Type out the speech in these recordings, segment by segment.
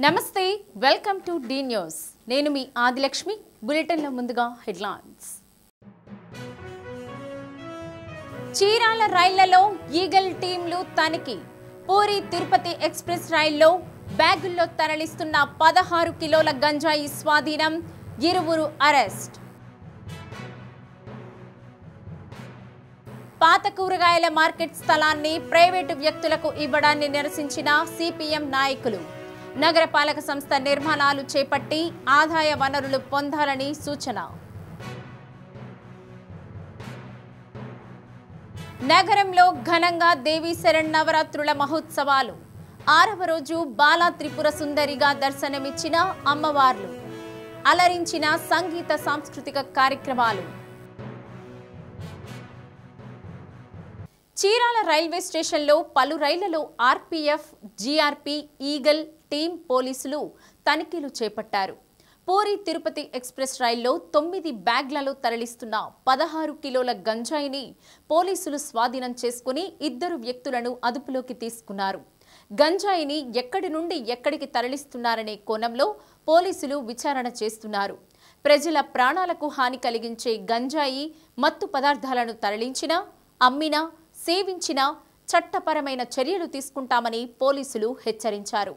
నమస్తే welcome to D news నేను మీ ఆదిలక్ష్మి బులెటిన్ల ముందుగా హెడ్లైన్స్ చీరాల రైళ్లలో ఈగల్ టీంలు తనిఖీ పూరి తిరుపతి ఎక్స్‌ప్రెస్ రైల్లో బ్యాగుల్లో తరలిస్తున్న 16 కిలోల గంజాయి స్వాధీనం ఇరువురు అరెస్ట్ పాత కూరగాయల మార్కెట్ స్థలాన్ని ప్రైవేటు వ్యక్తులకు ఇవ్వడాన్ని నిరసించిన సిపిఎం నాయకులు నగరపాలక సంస్థ నిర్మాణాలు చేపట్టి ఆదాయ వనరులు పొందాలని సూచన నగరంలో ఘనంగా దేవీ శరన్నవరాత్రుల మహోత్సవాలు 6వ రోజు బాలా త్రిపుర సుందరిగా దర్శనమిచ్చిన అమ్మవార్లు అలరించిన సంగీత సాంస్కృతిక కార్యక్రమాలు చీరాల రైల్వే స్టేషన్లో పలు రైళ్లలో ఆర్పీఎఫ్ జీఆర్పీ ఈగల్ టీం పోలీసులు తనిఖీలు చేపట్టారు పూరి తిరుపతి ఎక్స్‌ప్రెస్ రైల్లో 9 బ్యాగ్లలో తరలిస్తున్న 16 కిలోల గంజాయిని పోలీసులు స్వాధీనం చేసుకుని 2 వ్యక్తులను అదుపులోకి తీసుకున్నారు గంజాయిని ఎక్కడి నుండి ఎక్కడికి తరలిస్తున్నారనే కోణంలో పోలీసులు విచారణ చేస్తున్నారు ప్రజల ప్రాణాలకు హాని కలిగించే గంజాయి మత్తు పదార్థాలను తరలించినా అమ్మినా సేవించిన చట్టపరమైన చర్యలు తీసుకుంటామని పోలీసులు హెచ్చరించారు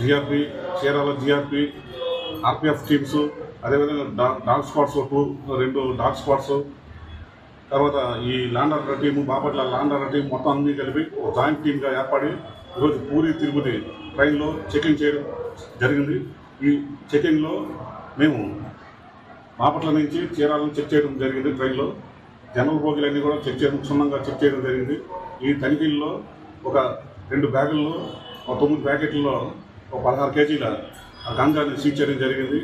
GRP Chirala GRP RPF teams అదేవిధంగా డాగ్ స్క్వాడ్స్ 2 డాగ్ స్క్వాడ్స్ తర్వాత ఈ launder team Bapatla launder team మొత్తం అన్ని కలిపి జాయింట్ టీమ్గా ఏర్పడి ఈరోజు పూరి తిరుపతి ట్రైన్లో చెకింగ్ చేయడం జరిగింది. ఈ చెకింగ్లో మేము బాపట్ల నుంచి చీరాలను చెక్ చేయడం జరిగింది. ట్రైన్లో జనరల్ బోగీలన్నీ కూడా క్షుణ్ణంగా చెక్ చేయడం జరిగింది. ఈ తనిఖీల్లో ఒక 2 బ్యాగుల్లో 9 ప్యాకెట్లలో 16 కేజీల గంజాని సీజ్ చేయడం జరిగింది.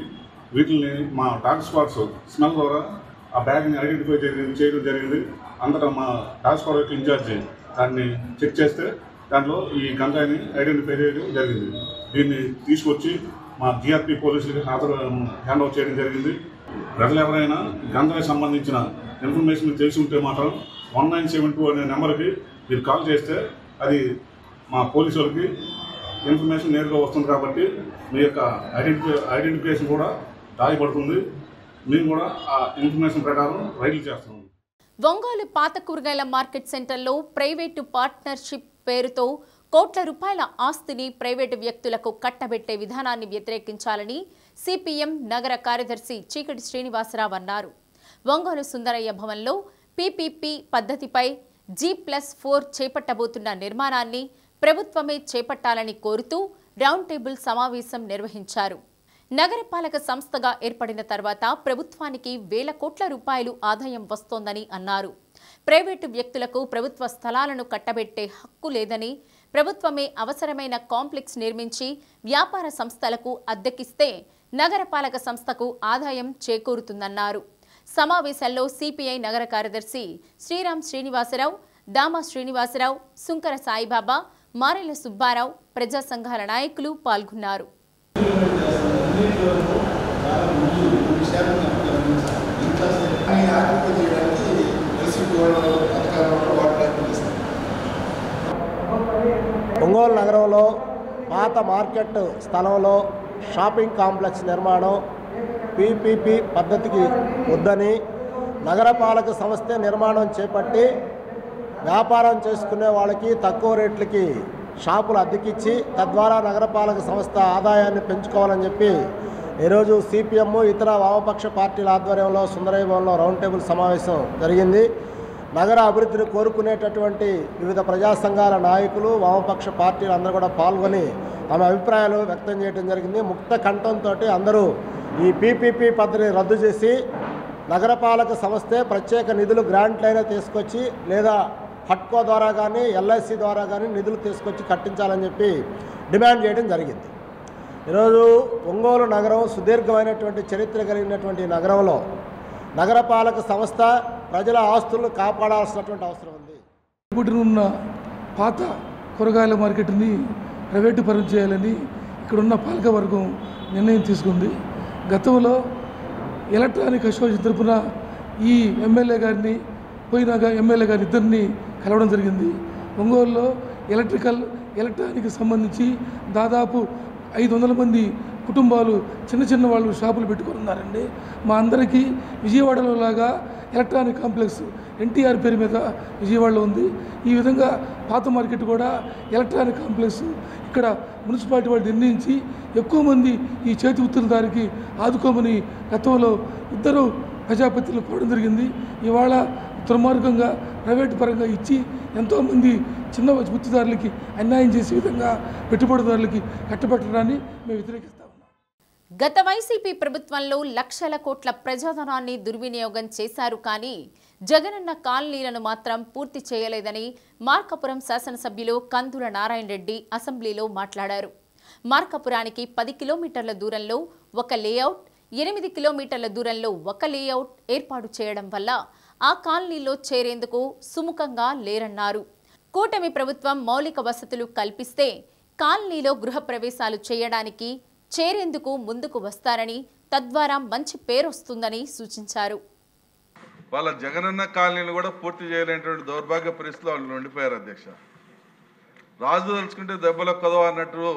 వీటిని మా డాగ్ స్క్వాడ్స్ స్మెల్ ద్వారా ఆ బ్యాగ్ని ఐడెంటిఫై చేయడం జరిగింది. అంతటా మా డాగ్ స్క్వాడ్ ఇన్ఛార్జి దాన్ని చెక్ చేస్తే దాంట్లో ఈ గంజాయిని ఐడెంటిఫై చేయడం జరిగింది. దీన్ని తీసుకొచ్చి మా జీఆర్పీ పోలీసులకి హ్యాండ్ ఓవర్ చేయడం జరిగింది. ప్రజలు ఎవరైనా గంజాయికి సంబంధించిన ఇన్ఫర్మేషన్ తెలిసి ఉంటే మాత్రం 1972 అనే నెంబర్కి మీరు కాల్ చేస్తే అది మా పోలీసు వాళ్ళకి ఇన్ఫర్మేషన్ నేరుగా వస్తుంది కాబట్టి మీ యొక్క ఐడెంటిఫికేషన్ కూడా దాయపడుతుంది. మేము కూడా ఆ ఇన్ఫర్మేషన్ ప్రకారం రైలు చేస్తాం. ఒంగోలు పాత కూరగాయల మార్కెట్ సెంటర్లో ప్రైవేటు పార్ట్నర్షిప్ పేరుతో కోట్ల రూపాయల ఆస్తిని ప్రైవేటు వ్యక్తులకు కట్టబెట్టే విధానాన్ని వ్యతిరేకించాలని సిపిఎం నగర కార్యదర్శి చీకటి శ్రీనివాసరావు అన్నారు. ఒంగోలు సుందరయ్య భవన్లో పీపీపీ పద్ధతిపై G+4 చేపట్టబోతున్న నిర్మాణాన్ని ప్రభుత్వమే చేపట్టాలని కోరుతూ రౌండ్ టేబుల్ సమావేశం నిర్వహించారు. నగరపాలక సంస్థగా ఏర్పడిన తర్వాత ప్రభుత్వానికి వేల కోట్ల రూపాయలు ఆదాయం వస్తోందని అన్నారు. ప్రైవేటు వ్యక్తులకు ప్రభుత్వ స్థలాలను కట్టబెట్టే హక్కు లేదని, ప్రభుత్వమే అవసరమైన కాంప్లెక్స్ నిర్మించి వ్యాపార సంస్థలకు అద్దెకిస్తే నగరపాలక సంస్థకు ఆదాయం చేకూరుతుందన్నారు. సమావేశంలో సిపిఐ నగర కార్యదర్శి శ్రీరామ్ శ్రీనివాసరావు, దామా శ్రీనివాసరావు, సుంకర సాయిబాబా, మారెల సుబ్బారావు, ప్రజా సంఘాల నాయకులు పాల్గొన్నారు. ఒంగోలు నగరంలో పాత మార్కెట్ స్థలంలో షాపింగ్ కాంప్లెక్స్ నిర్మాణం పీపీపీ పద్ధతికి వద్దని, నగరపాలక సంస్థ నిర్మాణం చేపట్టి వ్యాపారం చేసుకునే వాళ్ళకి తక్కువ రేట్లకి షాపులు అద్దెకిచ్చి తద్వారా నగరపాలక సంస్థ ఆదాయాన్ని పెంచుకోవాలని చెప్పి ఈరోజు సిపిఎం ఇతర వామపక్ష పార్టీల ఆధ్వర్యంలో సుందరయ్య భవన్లో రౌండ్ టేబుల్ సమావేశం జరిగింది. నగర అభివృద్ధిని కోరుకునేటటువంటి వివిధ ప్రజా సంఘాల నాయకులు, వామపక్ష పార్టీలు అందరూ కూడా పాల్గొని తమ అభిప్రాయాలు వ్యక్తం చేయడం జరిగింది. ముక్త కంఠంతో అందరూ ఈ పీపీపీ పద్ధతిని రద్దు చేసి నగరపాలక సంస్థే ప్రత్యేక నిధులు గ్రాంట్లైనా తీసుకొచ్చి లేదా హట్కో ద్వారా కానీ ఎల్ఐసి ద్వారా కానీ నిధులు తీసుకొచ్చి కట్టించాలని చెప్పి డిమాండ్ చేయడం జరిగింది. ఈరోజు ఒంగోలు నగరం సుదీర్ఘమైనటువంటి చరిత్ర కలిగినటువంటి నగరంలో నగరపాలక సంస్థ ప్రజల ఆస్తులను కాపాడాల్సినటువంటి అవసరం ఉంది. ఉన్న పాత కూరగాయల మార్కెట్ని ప్రైవేటు పరం చేయాలని ఇక్కడున్న పాలకవర్గం నిర్ణయం తీసుకుంది. గతంలో ఎలక్ట్రానిక్ అసోసియేషన్ తరఫున ఈ ఎమ్మెల్యే గారిని పోయినాక ఎమ్మెల్యే గారి ఇద్దరిని కలవడం జరిగింది. ఒంగోలులో ఎలక్ట్రానిక్ సంబంధించి దాదాపు 500 మంది కుటుంబాలు చిన్న వాళ్ళు షాపులు పెట్టుకొని ఉన్నారండి. మా అందరికీ విజయవాడలో లాగా ఎలక్ట్రానిక్ కాంప్లెక్స్ ఎన్టీఆర్ పేరు మీద విజయవాడలో ఉంది. ఈ విధంగా పాత మార్కెట్ కూడా ఎలక్ట్రానిక్ కాంప్లెక్స్ ఇక్కడ మున్సిపాలిటీ వాళ్ళు నిర్ణయించి ఎక్కువ మంది ఈ చేతి ఉత్తరదారికి ఆదుకోమని గతంలో ఇద్దరు ప్రజాపతిలు కోరడం జరిగింది. ఇవాళ దుర్మార్గంగా ప్రైవేటు పరంగా ఇచ్చి ఎంతోమంది చిన్న గుర్తుదారులకి అన్యాయం చేసే విధంగా పెట్టుబడిదారులకి కట్టబెట్టడాన్ని మేము వ్యతిరేకిస్తాం. గత వైసీపీ ప్రభుత్వంలో లక్షల కోట్ల ప్రజాధనాన్ని దుర్వినియోగం చేశారు, కానీ జగనన్న కాలనీలను మాత్రం పూర్తి చేయలేదని మార్కాపురం శాసనసభ్యులు కందుల నారాయణ రెడ్డి అసెంబ్లీలో మాట్లాడారు. మార్కాపురానికి 10 కిలోమీటర్ల దూరంలో ఒక లేఅవుట్, 8 కిలోమీటర్ల దూరంలో ఒక లేఅవుట్ ఏర్పాటు చేయడం వల్ల ఆ కాలనీలో చేరేందుకు సుముఖంగా లేరన్నారు. కూటమి ప్రభుత్వం మౌలిక వసతులు కల్పిస్తే కాలనీలో గృహప్రవేశాలు చేయడానికి చేరేందుకు ముందుకు వస్తారని, తద్వారా మంచి పేరు వస్తుందని సూచించారు. వాళ్ళ జగనన్న కాలనీలు కూడా పూర్తి చేయలేనటువంటి దౌర్భాగ్య పరిస్థితులు వాళ్ళు ఉండిపోయారు అధ్యక్ష. రాజు తలుచుకుంటే దెబ్బలకు కదవ అన్నట్టు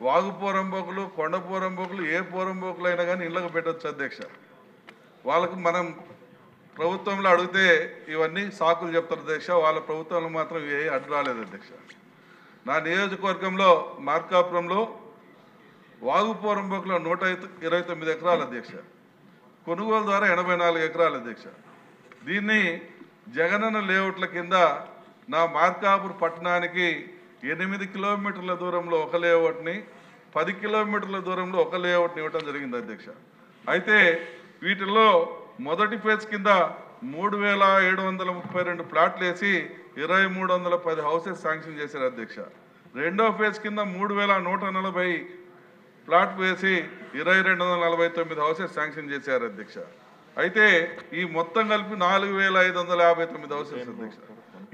వాగుపోరంబోకులు, కొండపోరంబోకులు, ఏ పోరంబోకులు అయినా కానీ ఇళ్ళకు పెట్టవచ్చు అధ్యక్ష. వాళ్ళకు మనం ప్రభుత్వంలో అడిగితే ఇవన్నీ సాకులు చెప్తారు అధ్యక్ష. వాళ్ళ ప్రభుత్వంలో మాత్రం ఏ అడ్డు రాలేదు అధ్యక్ష. నా నియోజకవర్గంలో మార్కాపురంలో వాగుపోరంబోకులో 129 ఎకరాలు అధ్యక్ష, కొనుగోలు ద్వారా 84 ఎకరాలు అధ్యక్ష. దీన్ని జగనన్న లేఅవుట్ల కింద నా మార్కాపురం పట్టణానికి 8 కిలోమీటర్ల దూరంలో ఒక లేఅవుట్ని, 10 కిలోమీటర్ల దూరంలో ఒక లేఅవుట్ని ఇవ్వడం జరిగింది అధ్యక్ష. అయితే వీటిల్లో మొదటి ఫేజ్ కింద 3732 ప్లాట్లు వేసి 2310 హౌసెస్ శాంక్షన్ చేశారు అధ్యక్ష. రెండో ఫేజ్ కింద 3140 ప్లాట్ వేసి 2249 హౌసెస్ శాంక్షన్ చేశారు అధ్యక్ష. అయితే ఈ మొత్తం కలిపి 4559 హౌసెస్ అధ్యక్ష.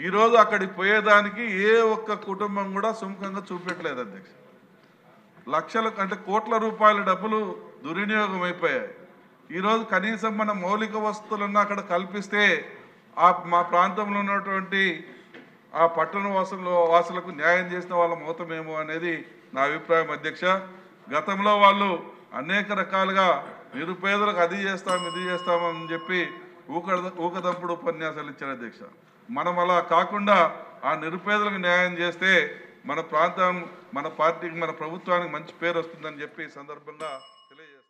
ఈరోజు అక్కడికి పోయేదానికి ఏ ఒక్క కుటుంబం కూడా సుముఖంగా చూపెట్టలేదు అధ్యక్ష. లక్షల అంటే కోట్ల రూపాయల డబ్బులు దుర్వినియోగం అయిపోయాయి. ఈరోజు కనీసం మన మౌలిక వసతులన్నా అక్కడ కల్పిస్తే మా ప్రాంతంలో ఉన్నటువంటి ఆ పట్టణ వాసులకు న్యాయం చేసిన వాళ్ళం అవుతామేమో అనేది నా అభిప్రాయం అధ్యక్ష. గతంలో వాళ్ళు అనేక రకాలుగా నిరుపేదలకు అది చేస్తాం ఇది చేస్తామని చెప్పి ఊకదంపుడు ఉపన్యాసాలు ఇచ్చారు అధ్యక్ష. మనం అలా కాకుండా ఆ నిరుపేదలకు న్యాయం చేస్తే మన ప్రాంతం, మన పార్టీకి, మన ప్రభుత్వానికి మంచి పేరు వస్తుందని చెప్పి ఈ సందర్భంగా తెలియజేస్తాం.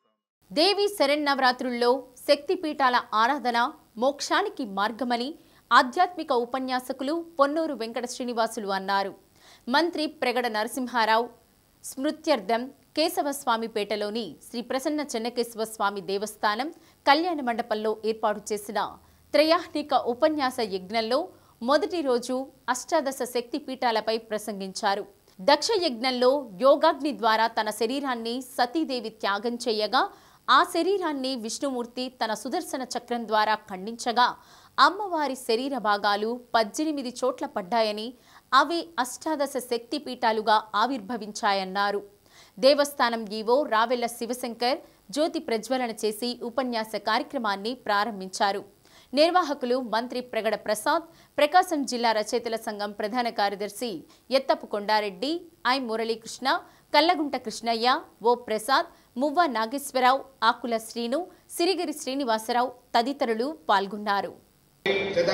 దేవి శరన్నవరాత్రుల్లో శక్తిపీఠాల ఆరాధన మోక్షానికి మార్గమని ఆధ్యాత్మిక ఉపన్యాసకులు పొన్నూరు వెంకట శ్రీనివాసులు అన్నారు. మంత్రి ప్రగడ నరసింహారావు స్మృత్యర్థం కేశవస్వామిపేటలోని శ్రీ ప్రసన్న చెన్నకేశవ స్వామి దేవస్థానం కళ్యాణ మండపంలో ఏర్పాటు చేసిన త్రయాహ్నిక ఉపన్యాస యజ్ఞంలో మొదటి రోజు అష్టాదశ శక్తి పీఠాలపై ప్రసంగించారు. దక్ష యజ్ఞంలో యోగాగ్ని ద్వారా తన శరీరాన్ని సతీదేవి త్యాగం చేయగా ఆ శరీరాన్ని విష్ణుమూర్తి తన సుదర్శన చక్రం ద్వారా ఖండించగా అమ్మవారి శరీర భాగాలు 18 చోట్ల పడ్డాయని, అవి అష్టాదశ శక్తి పీఠాలుగా ఆవిర్భవించాయన్నారు. దేవస్థానం ఈవో రావెల్ల శివశంకర్ జ్యోతి ప్రజ్వలన చేసి ఉపన్యాస కార్యక్రమాన్ని ప్రారంభించారు. నిర్వాహకులు మంత్రి ప్రగడ ప్రసాద్, ప్రకాశం జిల్లా రచయితల సంఘం ప్రధాన కార్యదర్శి ఎత్తపు కొండారెడ్డి, ఐ మురళీకృష్ణ, కల్లగుంట కృష్ణయ్య, ఓ ప్రసాద్, మువ్వ నాగేశ్వరరావు, ఆకుల శ్రీను, సిరిగిరి శ్రీనివాసరావు తదితరులు పాల్గొన్నారు. గత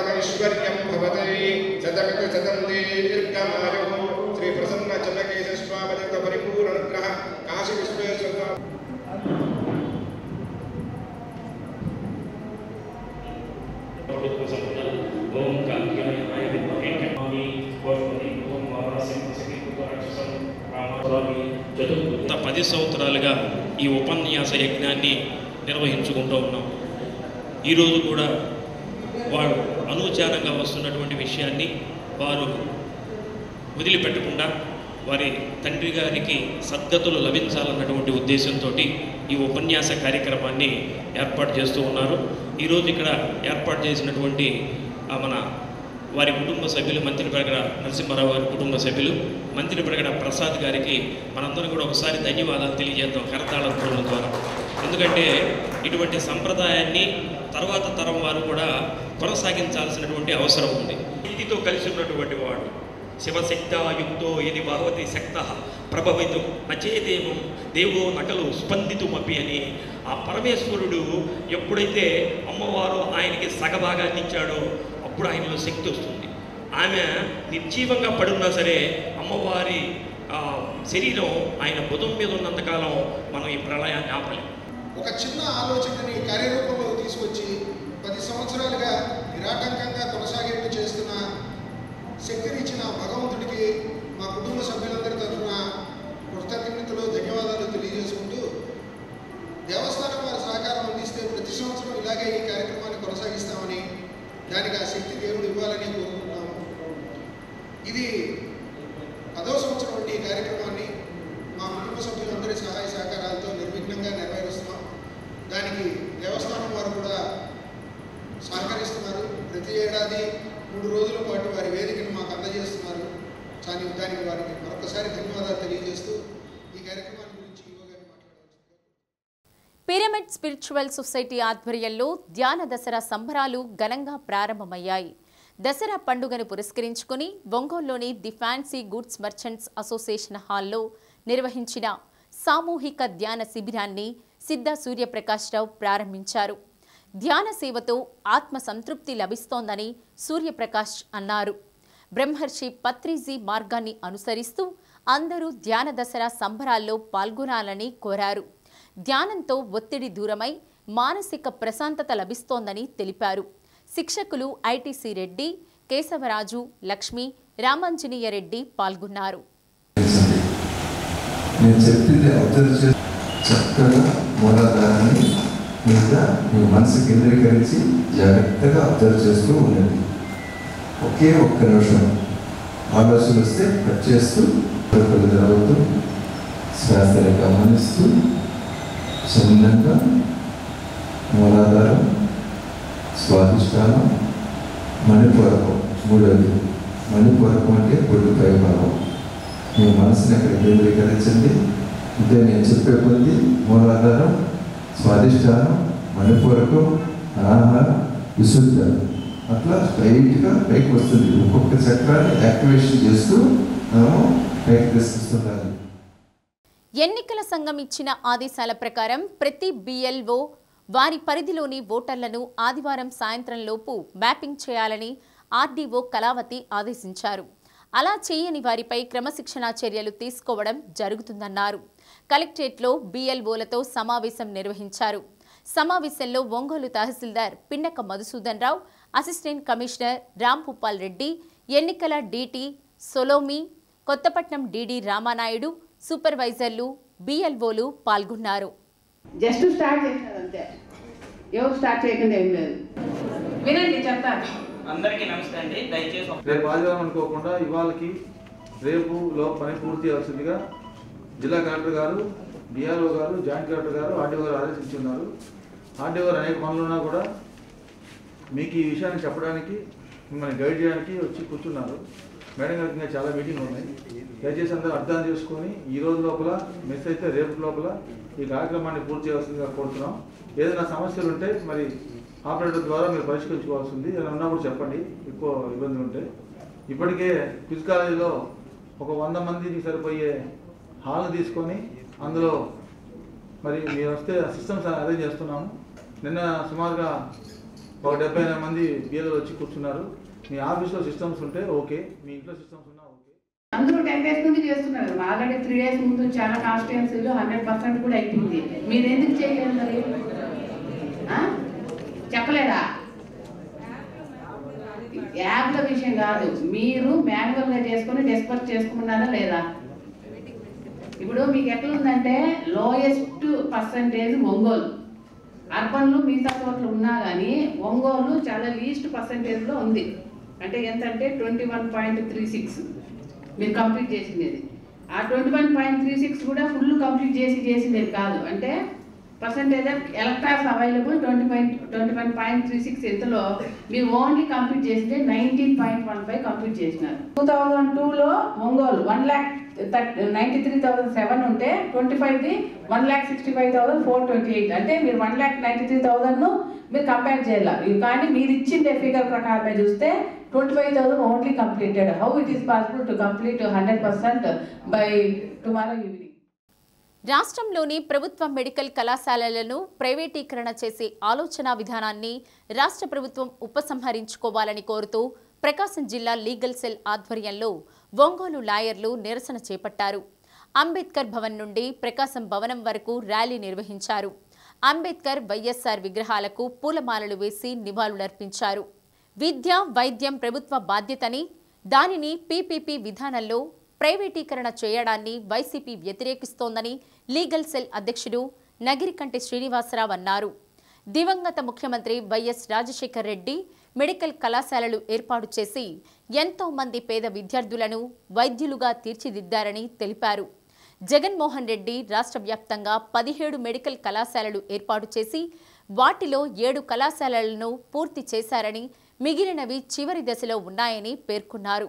10 సంవత్సరాలుగా ఈ ఉపన్యాస యజ్ఞాన్ని నిర్వహించుకుంటూ ఉన్నాం. ఈరోజు కూడా వారు అనూచారంగా వస్తున్నటువంటి విషయాన్ని వారు వదిలిపెట్టకుండా వారి తండ్రి గారికి సద్గతులు లభించాలన్నటువంటి ఉద్దేశంతో ఈ ఉపన్యాస కార్యక్రమాన్ని ఏర్పాటు చేస్తూ ఉన్నారు. ఈరోజు ఇక్కడ ఏర్పాటు చేసినటువంటి మన వారి కుటుంబ సభ్యులు, మంత్రి ప్రగడ నరసింహారావు గారి కుటుంబ సభ్యులు, మంత్రి ప్రగడ ప్రసాద్ గారికి మనందరం కూడా ఒకసారి ధన్యవాదాలు తెలియజేద్దాం కరతాళ ధ్వనుల ద్వారా. ఎందుకంటే ఇటువంటి సంప్రదాయాన్ని తర్వాత తరం వారు కూడా కొనసాగించాల్సినటువంటి అవసరం ఉంది. ఇంటితో కలిసి ఉన్నటువంటి వాడు శివశక్తాయుక్తో ఇది భగవతి శక్త ప్రభవితం నచేదేవం దేవో నకలు స్పందితుమపి అని ఆ పరమేశ్వరుడు ఎప్పుడైతే అమ్మవారు ఆయనకి సగభాగాన్ని ఇచ్చాడో అప్పుడు ఆయనలో శక్తి వస్తుంది. ఆమె నిర్జీవంగా పడున్నా సరే అమ్మవారి శరీరం ఆయన భుజం మీద ఉన్నంతకాలం మనం ఈ ప్రళయాన్ని ఆపలేం. ఒక చిన్న ఆలోచనని కార్యరూపంలో తీసుకొచ్చి 10 సంవత్సరాలుగా నిరాటంకంగా కొనసాగింపు చేస్తున్న శక్తినిచ్చిన భగవంతుడికి మా కుటుంబ సభ్యులందరి తరఫున కృతజ్ఞతలు, ధన్యవాదాలు తెలియజేసుకుంటూ దేవస్థానం వారి సహకారం అందిస్తే ప్రతి సంవత్సరం ఇలాగే ఈ కార్యక్రమాన్ని కొనసాగిస్తామని, దానికి ఆ శక్తి దేవుడు ఇవ్వాలని కోరుకుంటున్నాము. ఇది 10వ సంవత్సరం నుండి ఈ కార్యక్రమాన్ని మా కుటుంబ సభ్యులందరి సహాయ సహకారాలతో నిర్విఘ్నంగా నెరవేరుస్తున్నాం. దానికి దేవస్థానం వారు కూడా సహకరిస్తున్నారు. ప్రతి ఏడాది 3 రోజుల పాటు వారి వేదికను మాకు అందజేస్తున్నారు. దానికి వారికి మరొకసారి ధన్యవాదాలు తెలియజేస్తూ ఈ కార్యక్రమాన్ని గురించి పిరమిడ్ స్పిరిచువల్ సొసైటీ ఆధ్వర్యంలో ధ్యాన దసరా సంబరాలు ఘనంగా ప్రారంభమయ్యాయి. దసరా పండుగను పురస్కరించుకుని ఒంగోలులోని the fancy goods merchants association హాల్లో నిర్వహించిన సామూహిక ధ్యాన శిబిరాన్ని సిద్ధ సూర్యప్రకాశ్రావు ప్రారంభించారు. ధ్యాన సేవతో ఆత్మ సంతృప్తి లభిస్తోందని సూర్యప్రకాష్ అన్నారు. బ్రహ్మర్షి పత్రిజీ మార్గాన్ని అనుసరిస్తూ అందరూ ధ్యాన దసరా సంబరాల్లో పాల్గొనాలని కోరారు. ధ్యానంతో ఒత్తిడి దూరమై మానసిక ప్రశాంతత లభిస్తోందని తెలిపారు. శిక్షకులు ఐటీసీ రెడ్డి, కేశవరాజు, లక్ష్మి, రామాంజనేయ రెడ్డి పాల్గొన్నారు. మీ మనసు కేంద్రీకరించి జాగ్రత్తగా అబ్జర్వ్ చేస్తూ ఉండండి. ఒకే ఒక్క నిమిషం ఆలోచన వస్తే కట్ చేస్తూ జరుగుతూ శ్వాసని గమనిస్తూ చిన్నంగా మూలాధారం, స్వాధిష్టానం, మణిపూరకం. 3వది మణిపూరకం అంటే బొడ్డు పైభాగం. మీ మనసుని అక్కడ కేంద్రీకరించండి. ఇదే నేను చెప్పే కొద్దీ మూలాధారం, స్వాధిష్టానం, మణిపూరకం, ఆహారం, విశుద్ధ అట్లా స్ట్రైట్గా పైకి వస్తుంది. ఒక్కొక్క చక్రాన్ని యాక్టివేషన్ చేస్తూ మనము పైకి తీసుకొస్తుండాలి. ఎన్నికల సంఘం ఇచ్చిన ఆదేశాల ప్రకారం ప్రతి బిఎల్ఓ వారి పరిధిలోని ఓటర్లను ఆదివారం సాయంత్రంలోపు మ్యాపింగ్ చేయాలని ఆర్డీఓ కళావతి ఆదేశించారు. అలా చేయని వారిపై క్రమశిక్షణా చర్యలు తీసుకోవడం జరుగుతుందన్నారు. కలెక్టరేట్లో బిఎల్ఓలతో సమావేశం నిర్వహించారు. సమావేశంలో ఒంగోలు తహసీల్దార్ పిన్నక మధుసూదన్ రావు, అసిస్టెంట్ కమిషనర్ రాంభూపాల్ రెడ్డి, ఎన్నికల డీటీ సొలోమి, కొత్తపట్నం డీడీ రామానాయుడు, సూపర్వైజర్లు, బిఎల్ఓలు పాల్గొన్నారు. జస్ట్ స్టార్ట్ చేశారు అంతే, ఎవరు స్టార్ట్ చేయకుండా ఏం లేదు. వినండి, చెప్తారు. అందరికీ నమస్తే అండి. దయచేసి రేపు ఆదివారం అనుకోకుండా ఇవాళకి రేపులో పని పూర్తి చేయాల్సిందిగా జిల్లా కలెక్టర్ గారు, డిఆర్ఓ గారు, జాయింట్ కలెక్టర్ గారు, ఆర్డీఓ గారు ఆదేశించున్నారు. ఆర్డీఓ గారు అనేక పనులున్నా కూడా మీకు ఈ విషయాన్ని చెప్పడానికి, మిమ్మల్ని గైడ్ చేయడానికి వచ్చి కూర్చున్నారు. మేడం గారికి ఇంకా చాలా మీటింగ్లు ఉన్నాయి. దయచేసి అందరూ అర్థం చేసుకొని ఈ రోజు లోపల మిస్ అయితే రేపు లోపల ఈ కార్యక్రమాన్ని పూర్తి చేయాల్సిందిగా కోరుతున్నాం. ఏదైనా సమస్యలు ఉంటే మరి ఆపరేటర్ ద్వారా మీరు పరిష్కరించుకోవాల్సింది. ఏదైనా ఉన్నప్పుడు చెప్పండి, ఎక్కువ ఇబ్బందులు ఉంటే. ఇప్పటికే క్విజ్ కాలేజీలో ఒక 100 మందికి సరిపోయే హాల్ తీసుకొని అందులో మరి మీరు వస్తే సిస్టమ్స్ అరేంజ్ చేస్తున్నాము. నిన్న సుమారుగా ఒక 70 మంది బిఎల్ఓలు వచ్చి కూర్చున్నారు. మీ ఆఫీస్లో సిస్టమ్స్ ఉంటే ఓకే, మీ ఇంట్లో సిస్టమ్స్ ఉన్నా ఓకే. అందరూ 10 days నుండి చేస్తున్నారు. ఆల్రెడీ 3 days ముందు చాలా కాన్స్టిట్యున్సీలో 100% కూడా అయిపోయింది. మీరు ఎందుకు చేయలేదు మరి? చెప్పలేదా? యాప్ల విషయం కాదు, మీరు మాన్యువల్గా చేసుకుని డిస్పర్స్ చేసుకున్నారా లేదా? ఇప్పుడు మీకు ఎట్లుందంటే లోయెస్ట్ పర్సంటేజ్ ఒంగోలు, అర్బన్లు మిగతా చోట్ల ఉన్నా కానీ ఒంగోలు చాలా లీస్ట్ పర్సంటేజ్లో ఉంది. అంటే ఎంతంటే 21.36 మీరు కంప్లీట్ చేసినది. ఆ 21.36 కూడా ఫుల్ కంప్లీట్ చేసినది కాదు. అంటే percentage of electrons available 21.36 ఇందులో మీరు ఓన్లీ కంప్లీట్ చేస్తే 19.15 కంప్లీట్ చేసినారు. 2002లో ఒంగోలు 1,93,007 ఉంటే 25ది 1,65,428 అంటే మీరు 1,93,000 మీరు కంపేర్ చేయాలి. కానీ మీరు ఇచ్చిన ఫిగర్ ప్రకారమే చూస్తే 25,000 only completed. How it is possible to complete 100% by tomorrow evening? రాష్ట్రంలోని ప్రభుత్వ మెడికల్ కళాశాలలను ప్రైవేటీకరణ చేసే ఆలోచన విధానాన్ని రాష్ట్ర ప్రభుత్వం ఉపసంహరించుకోవాలని కోరుతూ ప్రకాశం జిల్లా లీగల్ సెల్ ఆధ్వర్యంలో ఒంగోలు లాయర్లు నిరసన చేపట్టారు. అంబేద్కర్ భవన్ నుండి ప్రకాశం భవనం వరకు ర్యాలీ నిర్వహించారు. అంబేద్కర్, వైఎస్ఆర్ విగ్రహాలకు పూలమాలలు వేసి నివాళులర్పించారు. విద్య, వైద్యం ప్రభుత్వ బాధ్యతని, దానిని పీపీపీ విధానంలో ప్రైవేటీకరణ చేయడాన్ని వైసీపీ వ్యతిరేకిస్తోందని లీగల్ సెల్ అధ్యక్షుడు నగిరికంటి శ్రీనివాసరావు అన్నారు. దివంగత ముఖ్యమంత్రి వైఎస్ రాజశేఖర్ రెడ్డి మెడికల్ కళాశాలలు ఏర్పాటు చేసి ఎంతో మంది పేద విద్యార్థులను వైద్యులుగా తీర్చిదిద్దారని తెలిపారు. జగన్మోహన్ రెడ్డి రాష్ట్ర వ్యాప్తంగా 17 మెడికల్ కళాశాలలు ఏర్పాటు చేసి వాటిలో 7 కళాశాలలను పూర్తి చేశారని, మిగిలినవి చివరి దశలో ఉన్నాయని పేర్కొన్నారు.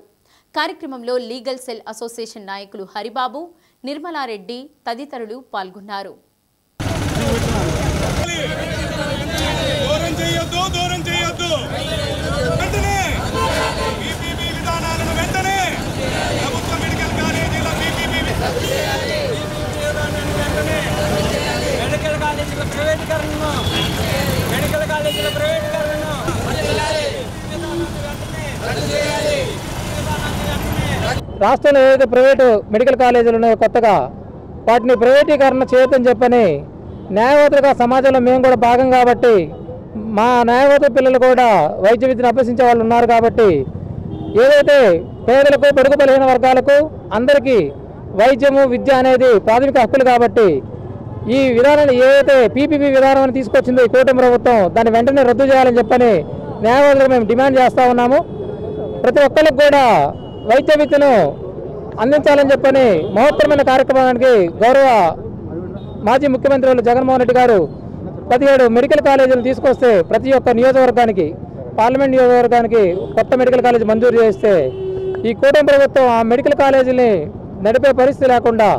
కార్యక్రమంలో లీగల్ సెల్ అసోసియేషన్ నాయకులు హరిబాబు, నిర్మలారెడ్డి తదితరులు పాల్గొన్నారు. రాష్ట్రంలో ఏదైతే ప్రైవేటు మెడికల్ కాలేజీలు ఉన్నాయో కొత్తగా వాటిని ప్రైవేటీకరణ చేయొద్దని చెప్పని న్యాయవాదులుగా సమాజంలో మేము కూడా భాగం కాబట్టి మా న్యాయవాద పిల్లలు కూడా వైద్య విద్యను అభ్యసించే వాళ్ళు ఉన్నారు కాబట్టి ఏదైతే పేదలకు, బడుగు బలహీన వర్గాలకు అందరికీ వైద్యము, విద్య అనేది ప్రాథమిక హక్కులు కాబట్టి ఈ విధానాన్ని ఏదైతే పీపీపీ విధానాన్ని తీసుకొచ్చిందో ఈ కూటమి ప్రభుత్వం దాన్ని వెంటనే రద్దు చేయాలని చెప్పని న్యాయవాదులుగా మేము డిమాండ్ చేస్తూ ఉన్నాము. ప్రతి ఒక్కరికి కూడా వైద్య విద్యను అందించాలని చెప్పని మహత్తరమైన కార్యక్రమానికి గౌరవ మాజీ ముఖ్యమంత్రి జగన్మోహన్ రెడ్డి గారు 17 మెడికల్ కాలేజీలు తీసుకొస్తే ప్రతి ఒక్క నియోజకవర్గానికి, పార్లమెంట్ నియోజకవర్గానికి కొత్త మెడికల్ కాలేజీ మంజూరు చేస్తే ఈ కూటమి ప్రభుత్వం ఆ మెడికల్ కాలేజీని నడిపే పరిస్థితి లేకుండా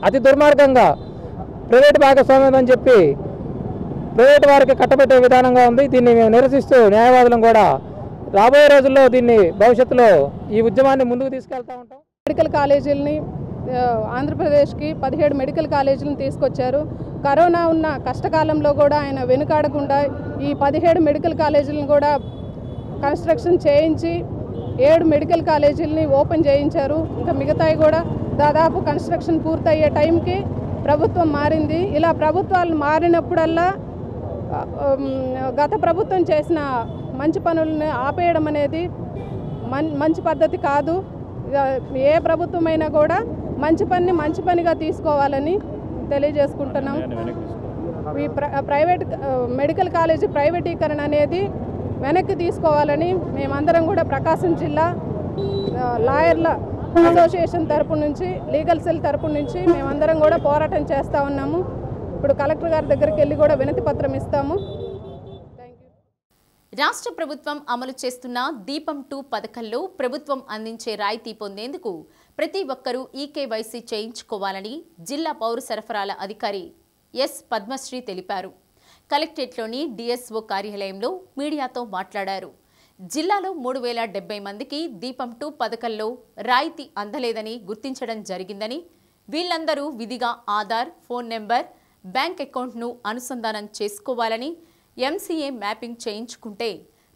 అతి దుర్మార్గంగా ప్రైవేటు భాగస్వామ్యం అని చెప్పి ప్రైవేటు వారికి కట్టబెట్టే విధానంగా ఉంది. దీన్ని మేము నిరసిస్తూ న్యాయవాదులను కూడా రాబోయే రోజుల్లో దీన్ని భవిష్యత్తులో ఈ ఉద్యమాన్ని ముందుకు తీసుకెళ్తూ ఉంటాం. మెడికల్ కాలేజీలని ఆంధ్రప్రదేశ్కి 17 మెడికల్ కాలేజీలను తీసుకొచ్చారు. కరోనా ఉన్న కష్టకాలంలో కూడా ఆయన వెనుకాడకుండా ఈ 17 మెడికల్ కాలేజీలను కూడా కన్స్ట్రక్షన్ చేయించి 7 మెడికల్ కాలేజీలని ఓపెన్ చేయించారు. ఇంకా మిగతాయి కూడా దాదాపు కన్స్ట్రక్షన్ పూర్తయ్యే టైంకి ప్రభుత్వం మారింది. ఇలా ప్రభుత్వాలు మారినప్పుడల్లా గత ప్రభుత్వం చేసిన మంచి పనులను ఆపేయడం అనేది మంచి పద్ధతి కాదు. ఏ ప్రభుత్వమైనా కూడా మంచి పనిగా తీసుకోవాలని తెలియజేసుకుంటున్నాం. ఈ ప్రైవేట్ మెడికల్ కాలేజీ ప్రైవేటీకరణ అనేది వెనక్కి తీసుకోవాలని మేమందరం కూడా ప్రకాశం జిల్లా లాయర్ల అసోసియేషన్ తరపు నుంచి, లీగల్ సెల్ తరపు నుంచి మేమందరం కూడా పోరాటం చేస్తూ ఉన్నాము. ఇప్పుడు కలెక్టర్ గారి దగ్గరికి వెళ్ళి కూడా వినతి పత్రం ఇస్తాము. రాష్ట్ర ప్రభుత్వం అమలు చేస్తున్న దీపం 2 పథకంలో ప్రభుత్వం అందించే రాయితీ పొందేందుకు ప్రతి ఒక్కరూ ఈకేవైసీ చేయించుకోవాలని జిల్లా పౌర సరఫరాల అధికారి ఎస్ పద్మశ్రీ తెలిపారు. కలెక్టరేట్లోని డిఎస్ఓ కార్యాలయంలో మీడియాతో మాట్లాడారు. జిల్లాలో 3,070 మందికి దీపం 2 పథకంలో రాయితీ అందలేదని గుర్తించడం జరిగిందని, వీళ్లందరూ విధిగా ఆధార్, ఫోన్ నెంబర్, బ్యాంక్ అకౌంట్ను అనుసంధానం చేసుకోవాలని, ఎంసీఏ మ్యాపింగ్ చేయించుకుంటే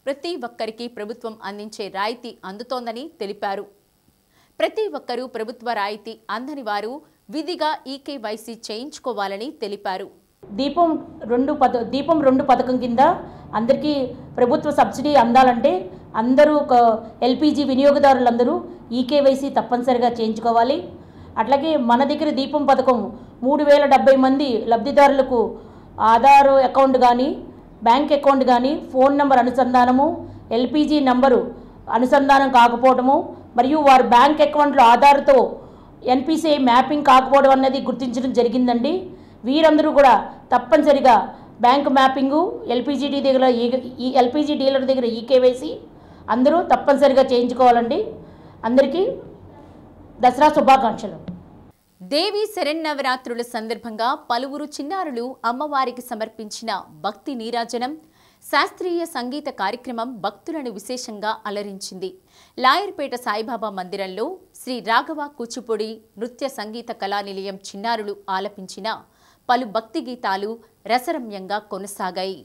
ప్రతి ఒక్కరికి ప్రభుత్వం అందించే రాయితీ అందుతోందని తెలిపారు. ప్రతి ఒక్కరూ ప్రభుత్వ రాయితీ అందని వారు విధిగా ఈకేవైసీ చేయించుకోవాలని తెలిపారు. దీపం 2 పథకం కింద అందరికీ ప్రభుత్వ సబ్సిడీ అందాలంటే అందరూ ఎల్పిజి వినియోగదారులందరూ ఈకేవైసీ తప్పనిసరిగా చేయించుకోవాలి. అట్లాగే మన దగ్గర దీపం పథకం 3,070 మంది లబ్ధిదారులకు ఆధార్ అకౌంట్ కానీ, బ్యాంక్ అకౌంట్ కానీ, ఫోన్ నెంబర్ అనుసంధానము, ఎల్పిజి నంబరు అనుసంధానం కాకపోవడము, మరియు వారి బ్యాంక్ అకౌంట్లో ఆధార్తో ఎన్పిసిఐ మ్యాపింగ్ కాకపోవడం అనేది గుర్తించడం జరిగిందండి. వీరందరూ కూడా తప్పనిసరిగా బ్యాంక్ మ్యాపింగు, ఎల్పిజి డీలర్ దగ్గర ఈకేవైసీ అందరూ తప్పనిసరిగా చేయించుకోవాలండి. అందరికీ దసరా శుభాకాంక్షలు. దేవి శరన్నవరాత్రుల సందర్భంగా పలువురు చిన్నారులు అమ్మవారికి సమర్పించిన భక్తి నీరాజనం, శాస్త్రీయ సంగీత కార్యక్రమం భక్తులను విశేషంగా అలరించింది. లాయర్పేట సాయిబాబా మందిరంలో శ్రీ రాఘవ కూచిపూడి నృత్య సంగీత కళానిలయం చిన్నారులు ఆలపించిన పలు భక్తి గీతాలు రసరమ్యంగా కొనసాగాయి.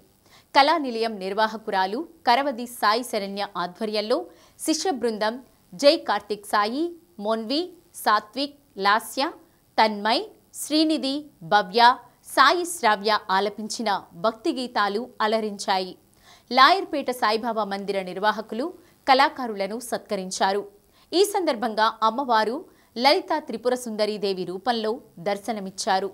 కళానిలయం నిర్వాహకురాలు కరవది సాయి శరణ్య ఆధ్వర్యంలో శిష్య బృందం జై కార్తిక్ సాయి, మోన్వి, సాత్విక్, లాస్య, తన్మయ్, శ్రీనిధి, భవ్య, సాయి శ్రావ్య ఆలపించిన భక్తి గీతాలు అలరించాయి. లాయర్పేట సాయిబాబా మందిర నిర్వాహకులు కళాకారులను సత్కరించారు. ఈ సందర్భంగా అమ్మవారు లలితా త్రిపుర సుందరీదేవి రూపంలో దర్శనమిచ్చారు.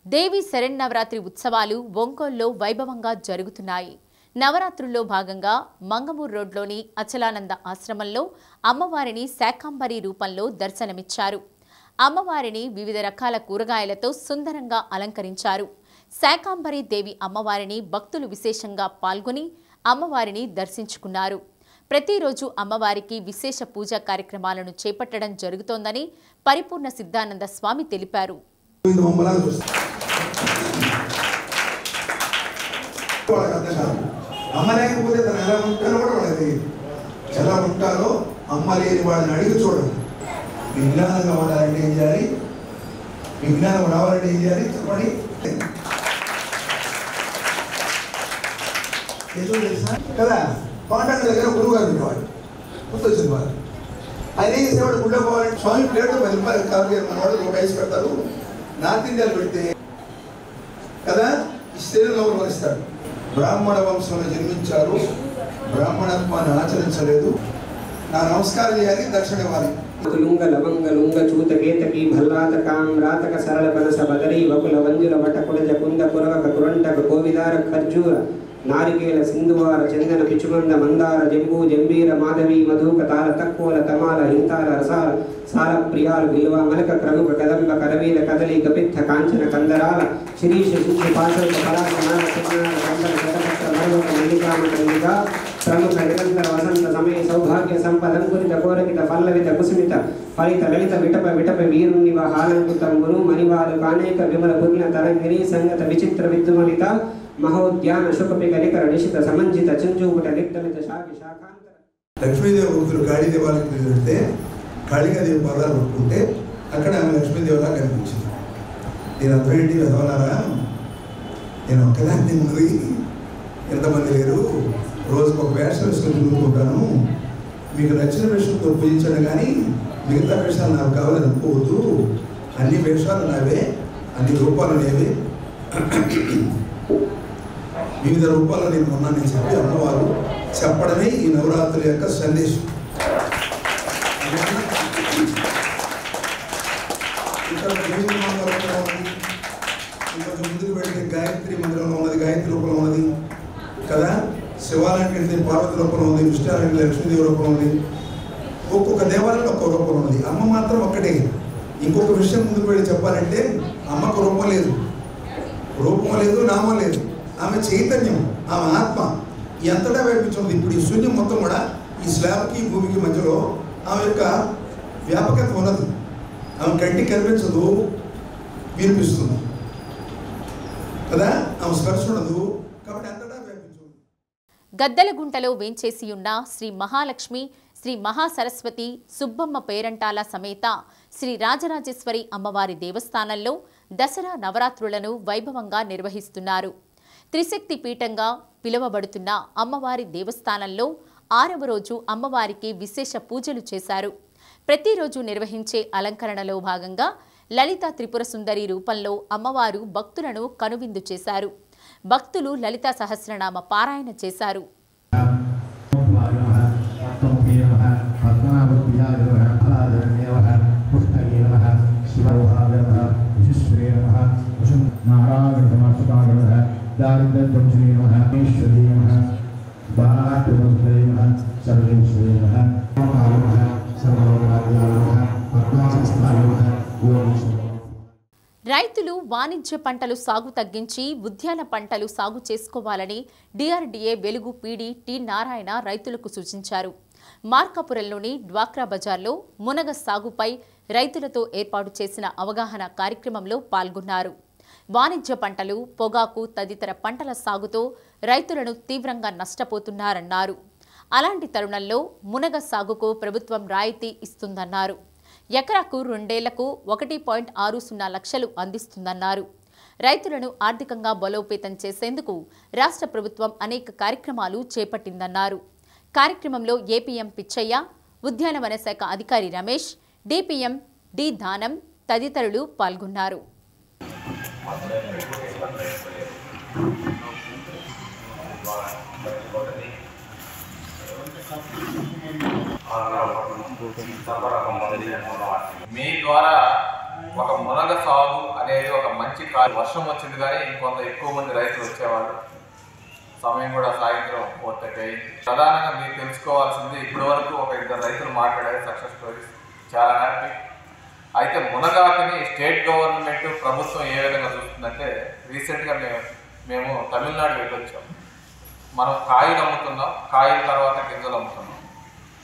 దేవి శరన్నవరాత్రి ఉత్సవాలు ఒంగోలులో వైభవంగా జరుగుతున్నాయి. నవరాత్రుల్లో భాగంగా మంగమూరు రోడ్లోని అచలానంద ఆశ్రమంలో అమ్మవారిని శాకాంబరి రూపంలో దర్శనమిచ్చారు. అమ్మవారిని వివిధ రకాల కూరగాయలతో సుందరంగా అలంకరించారు. శాకాంబరి దేవి అమ్మవారిని భక్తులు విశేషంగా పాల్గొని అమ్మవారిని దర్శించుకున్నారు. ప్రతిరోజు అమ్మవారికి విశేష పూజా కార్యక్రమాలను చేపట్టడం జరుగుతోందని పరిపూర్ణ సిద్ధానంద స్వామి తెలిపారు. అమ్మ లేకపోతే తను ఎలా ఉంటానో కూడా వాళ్ళకి ఎలా ఉంటారో అమ్మ లేని వాళ్ళని అడిగి చూడండి. విజ్ఞానంగా ఉండాలంటే ఏం చేయాలి? విజ్ఞానం రావాలంటే ఏం చేయాలి చెప్పండి. ఏదో తెలుసా కదా, కాంట్రాక్టర్ దగ్గర గురువు గారు ఉండేవాడు, గుర్తొచ్చింది వారు. ఆయన ఏం చేసేవాడు? గుడ్డ పోవాలంటే స్వామి ప్లేట్ 10 రూపాయలు కాదు మన వాడు రూపాయి పెడతారు. నార్త్ ఇండియాలో పెడితే కదా ఈ శరీరంలో వరిస్తాడు. బ్రాహ్మణ వంశంలో జన్మించారు, బ్రాహ్మణత్వాన్ని ఆచరించలేదు. నా నమస్కారం చేయాలి, దర్శనం ఇవ్వాలి. లుంగ లవంగ లుంగ చూత కేతకి భల్లాతకాం రాతక సరళ పనస బదరి వకుల వంజుల వటకుల కుంద కురవక కురంటక కోవిదార ఖర్జూర నారికేల సింధువార చందన పిచుమంద మందార జంబూ జంబీర మాధవి మధుక తార తక్కువల తమాల హింతాల రసాల సాల ప్రియాలు విలువ మలక క్రముక కదంబ కరవీల కదలి గపిత్థ కాంచన కందరాల శిరీష శిక్షి పాశోక పరాక నాగ చిన్నార కందర జగపత్ర మరువక మల్లికామ కందిగా ప్రముఖ నిరంతర వసంత సమయ సౌభాగ్య సంపదంకురిత కోరకిత పల్లవిత కుసుమిత ఫలిత లలిత విటప విటప వీరుణ్ణివ హాలంకుతంబును మణివాలు కానేక విమల పుర్ణ తరంగిణి సంగత విచిత్ర విద్యుమలిత మహోద్యాన శుకపి కలికర నిశిత సమంజిత చుంజూపుట నిర్దమిత శాఖి శాఖాంతర. లక్ష్మీదేవి భక్తులు గాడిదేవాలకి వెళ్తే కాళికాదేవి పాదాలు పట్టుకుంటే అక్కడ ఆమె లక్ష్మీదేవిలా కనిపించింది. నేను అర్థమేంటి వెదవలారా, నేను ఒక్కదాన్ని ఉన్నది, ఎంతమంది లేరు, రోజుకు ఒక వేషం వేసుకొని తిరుగుతుంటాను. మీకు నచ్చిన వేషంతో పూజించండి, కానీ మిగతా వేషాలు నాకు కావాలని అనుకోవద్దు. అన్ని వేషాలు నావే, అన్ని రూపాలు లేవే, వివిధ రూపాల్లో నేను ఉన్నానని చెప్పి అమ్మవారు చెప్పడమే ఈ నవరాత్రుల యొక్క సందేశం. ఇక్కడ దేవుని మందిరంలో ఉంది, ఇంకొంచెం ముందుకు వెళ్తే గాయత్రి మందిరంలో ఉన్నది, గాయత్రి రూపంలో ఉన్నది కదా, శివాలయానికి వెళ్తే పార్వతి రూపంలో ఉంది, విష్ణువాలయానికి లక్ష్మీదేవి రూపంలో ఉంది. ఒక్కొక్క దేవాలయంలో ఒక్కొక్క రూపంలో ఉంది. అమ్మ మాత్రం ఒక్కటే. ఇంకొక విషయం ముందుకు వెళ్ళి చెప్పాలంటే అమ్మకు రూపం లేదు, రూపం లేదు, నామం లేదు. ఆమె చైతన్యం, ఆమె ఆత్మ ఎంతటా వ్యాపించింది. ఇప్పుడు ఈ శూన్యం మొత్తం కూడా ఈ స్లాబ్కి భూమికి మధ్యలో ఆమె యొక్క వ్యాపకత్వం ఉన్నది. ఆమె కంటికి కనిపించదు, వినిపిస్తుంది కదా, ఆమె స్పర్శ ఉండదు, కాబట్టి అంతటా వ్యాపించదు. గద్దలగుంటలో వేంచేసి ఉన్న శ్రీ మహాలక్ష్మి, శ్రీ మహాసరస్వతి, సుబ్బమ్మ పేరంటాల సమేత శ్రీ రాజరాజేశ్వరి అమ్మవారి దేవస్థానంలో దసరా నవరాత్రులను వైభవంగా నిర్వహిస్తున్నారు. త్రిశక్తి పీఠంగా పిలువబడుతున్న అమ్మవారి దేవస్థానంలో 6వ రోజు అమ్మవారికి విశేష పూజలు చేశారు. ప్రతిరోజు నిర్వహించే అలంకరణలో భాగంగా లలిత త్రిపుర సుందరి రూపంలో అమ్మవారు భక్తులను కనువిందు చేశారు. భక్తులు లలితా సహస్రనామ పారాయణ చేశారు. రైతులు వాణిజ్య పంటలు సాగు తగ్గించి ఉద్యాన పంటలు సాగు చేసుకోవాలని డిఆర్డీఏ వెలుగు పీడీ టి నారాయణ రైతులకు సూచించారు. మార్కాపురంలోని డ్వాక్రా బజార్లో మునగ సాగుపై రైతులతో ఏర్పాటు చేసిన అవగాహన కార్యక్రమంలో పాల్గొన్నారు. వాణిజ్య పంటలు, పొగాకు తదితర పంటల సాగుతో రైతులను తీవ్రంగా నష్టపోతున్నారన్నారు. అలాంటి తరుణంలో మునగ సాగుకు ప్రభుత్వం రాయితీ ఇస్తుందన్నారు. ఎకరాకు 2 ఏళ్లకు 1.60 లక్షలు అందిస్తుందన్నారు. రైతులను ఆర్థికంగా బలోపేతం చేసేందుకు రాష్ట్ర ప్రభుత్వం అనేక కార్యక్రమాలు చేపట్టిందన్నారు. కార్యక్రమంలో ఏపీఎం పిచ్చయ్య, ఉద్యానవన శాఖ అధికారి రమేష్, డిపిఎం డి దానం తదితరులు పాల్గొన్నారు. మీ ద్వారా ఒక మునగ సాగు అనేది ఒక మంచి వర్షం వచ్చింది కానీ ఇంకొంత ఎక్కువ మంది రైతులు వచ్చేవాళ్ళు. సమయం కూడా సాయంత్రం 4:30 అయింది. ప్రధానంగా మీరు తెలుసుకోవాల్సింది ఇప్పటి వరకు ఒక 2 రైతులు మాట్లాడారు, సక్సెస్ స్టోరీస్, చాలా హ్యాపీ. అయితే మునగాకుని స్టేట్ గవర్నమెంట్ ప్రభుత్వం ఏ విధంగా చూస్తుందంటే, రీసెంట్గా మేము తమిళనాడు వెళ్ళొచ్చాం. మనం కాయలు అమ్ముతున్నాం, కాయల తర్వాత గింజలు అమ్ముతున్నాం.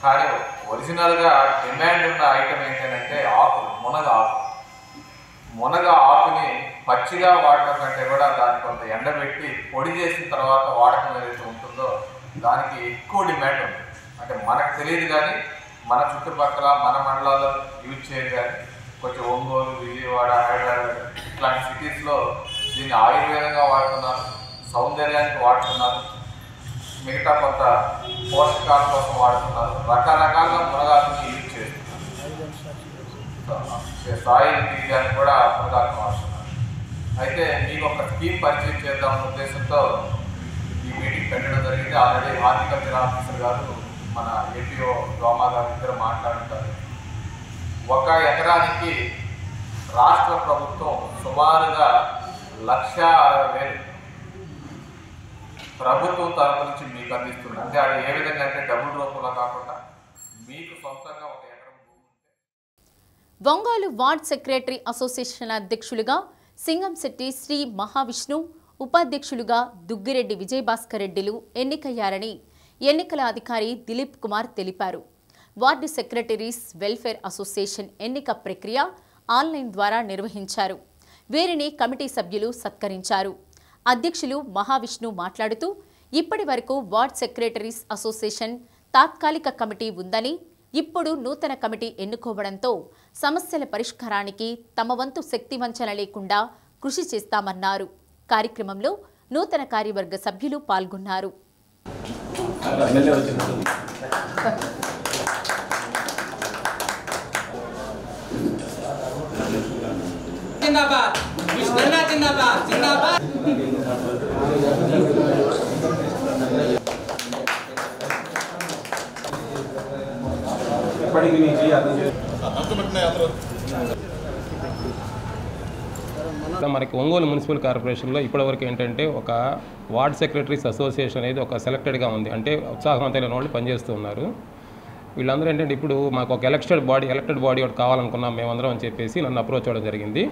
కానీ ఒరిజినల్గా డిమాండ్ ఉన్న ఐటమ్ ఏంటంటే ఆకులు, మునగ ఆకు. మునగ ఆకుని పచ్చిగా వాడటం కంటే కూడా దాన్ని కొంత ఎండబెట్టి పొడి చేసిన తర్వాత వాడటం ఏదైతే ఉంటుందో దానికి ఎక్కువ డిమాండ్ ఉంది. అంటే మనకు తెలియదు కానీ మన చుట్టుపక్కల మన మండలాల్లో యూజ్ చేయదు. కానీ కొంచెం ఒంగోలు, విజయవాడ, హైదరాబాద్ ఇట్లాంటి సిటీస్లో దీన్ని ఆయుర్వేదంగా వాడుతున్నారు, సౌందర్యానికి వాడుతున్నారు, మిగతా కొంత పోషకాల కోసం వాడుతున్నారు. రకరకాలుగా మునగాకుని యూజ్ చేస్తున్నారు. సాయిల్ తీయడానికి కూడా మునగాకుని వాడుతున్నారు. అయితే మీకు ఒక స్కీమ్ పరిచయం చేద్దామన్న ఉద్దేశంతో ఈ మీటింగ్ పెట్టడం జరిగింది. ఆల్రెడీ హార్టికల్చర్ ఆఫీసర్ గారు, మన ఏపీఓ దోమా గారు ఇద్దరు మాట్లాడుతారు. 1 ఎకరానికి రాష్ట్ర ప్రభుత్వం సుమారుగా 1,60,000 ప్రభుత్వం తరపు నుంచి మీకు అందిస్తుంది. అంటే అది ఏ విధంగా అంటే డబుల్ రూపంలో కాకుండా మీకు సొంతంగా 1 ఎకరం భూమి. ఒంగోలు వార్డ్ సెక్రటరీ అసోసియేషన్ అధ్యక్షులుగా సింగంశెట్టి శ్రీ మహావిష్ణు, ఉపాధ్యక్షులుగా దుగ్గిరెడ్డి విజయభాస్కర్ రెడ్డిలు ఎన్నికయ్యారని ఎన్నికల అధికారి దిలీప్ కుమార్ తెలిపారు. వార్డు సెక్రటరీస్ వెల్ఫేర్ అసోసియేషన్ ఎన్నిక ప్రక్రియ ఆన్లైన్ ద్వారా నిర్వహించారు. వీరిని కమిటీ సభ్యులు సత్కరించారు. అధ్యక్షులు మహావిష్ణు మాట్లాడుతూ, ఇప్పటి వరకు వార్డ్ సెక్రటరీస్ అసోసియేషన్ తాత్కాలిక కమిటీ ఉందని, ఇప్పుడు నూతన కమిటీ ఎన్నుకోవడంతో సమస్యల పరిష్కారానికి తమ వంతు శక్తివంచన లేకుండా కృషి చేస్తామన్నారు. కార్యక్రమంలో నూతన కార్యవర్గ సభ్యులు పాల్గొన్నారు. జిందాబాద్, విష్ణున్నా జిందాబాద్, జిందాబాద్. మనకి ఒంగోలు మున్సిపల్ కార్పొరేషన్లో ఇప్పటివరకు ఏంటంటే ఒక వార్డ్ సెక్రటరీస్ అసోసియేషన్ అనేది ఒక సెలెక్టెడ్గా ఉంది, అంటే ఉత్సాహవంతమైన వాళ్ళు పనిచేస్తూ ఉన్నారు. వీళ్ళందరూ ఏంటంటే ఇప్పుడు మాకు ఒక ఎలక్టెడ్ బాడీ ఒకటి కావాలనుకున్నాం మేమందరం అని చెప్పేసి నన్ను అప్రోచ్ అవ్వడం జరిగింది.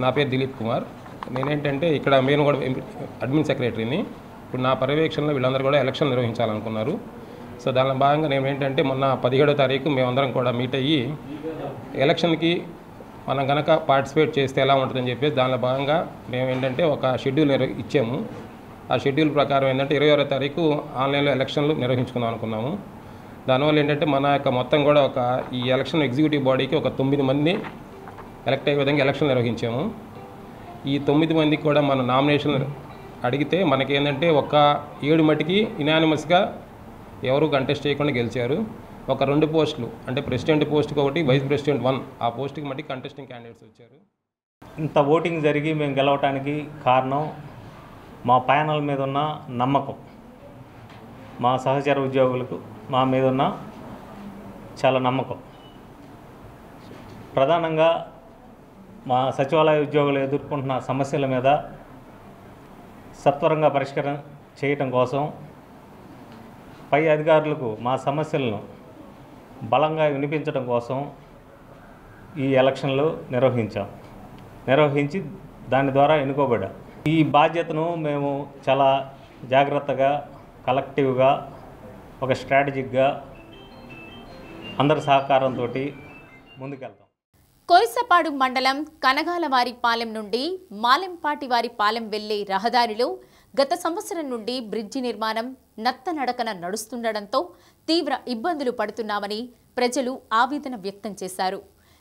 నా పేరు దిలీప్ కుమార్. నేనేంటంటే ఇక్కడ నేను కూడా అడ్మిన్ సెక్రటరీని. ఇప్పుడు నా పర్యవేక్షణలో వీళ్ళందరూ కూడా ఎలక్షన్ నిర్వహించాలనుకున్నారు. సో దానిలో భాగంగా నేను ఏంటంటే మొన్న 17వ తారీఖు మేమందరం కూడా మీట్ అయ్యి ఎలక్షన్కి మనం కనుక పార్టిసిపేట్ చేస్తే ఎలా ఉంటుందని చెప్పేసి దానిలో భాగంగా మేము ఏంటంటే ఒక షెడ్యూల్ ఇచ్చాము. ఆ షెడ్యూల్ ప్రకారం ఏంటంటే 21వ తారీఖు ఆన్లైన్లో ఎలక్షన్లు నిర్వహించుకుందాం అనుకున్నాము. దానివల్ల ఏంటంటే మన యొక్క మొత్తం కూడా ఈ ఎలక్షన్ ఎగ్జిక్యూటివ్ బాడీకి ఒక 9 మంది ఎలక్ట్ అయ్యే విధంగా ఎలక్షన్ నిర్వహించాము. ఈ 9 మందికి కూడా మన నామినేషన్ అడిగితే మనకేంటంటే ఒక 7 మటుకి ఇనానిమస్గా ఎవరు కంటెస్ట్ చేయకుండా గెలిచారు. ఒక 2 పోస్టులు అంటే ప్రెసిడెంట్ పోస్ట్కి ఒకటి, వైస్ ప్రెసిడెంట్ 1 ఆ పోస్ట్కి మటుకు కంటెస్టింగ్ క్యాండిడేట్స్ వచ్చారు. ఇంత ఓటింగ్ జరిగి మేము గెలవటానికి కారణం మా ప్యానల్ మీద ఉన్న నమ్మకం, మా సహచర ఉద్యోగులకు మా మీద ఉన్న చాలా నమ్మకం. ప్రధానంగా మా సచివాలయ ఉద్యోగులు ఎదుర్కొంటున్న సమస్యల మీద సత్వరంగా పరిష్కారం చేయటం కోసం పై అధికారులకు మా సమస్యలను బలంగా వినిపించడం కోసం ఈ ఎలక్షన్లు నిర్వహించి దాని ద్వారా ఎన్నుకోబడ్డాం. ఈ బాధ్యతను మేము చాలా జాగ్రత్తగా, కలెక్టివ్గా, ఒక స్ట్రాటజిక్గా అందరి సహకారంతో ముందుకెళ్తాం. కొరిసపాడు మండలం కనగాలవారిపాలెం నుండి మాలెంపాటివారిపాలెం వెళ్లే రహదారిలో గత సంవత్సరం నుండి బ్రిడ్జి నిర్మాణం నత్తనడకన నడుస్తుండటంతో తీవ్ర ఇబ్బందులు పడుతున్నామని ప్రజలు ఆవేదన వ్యక్తం చేశారు.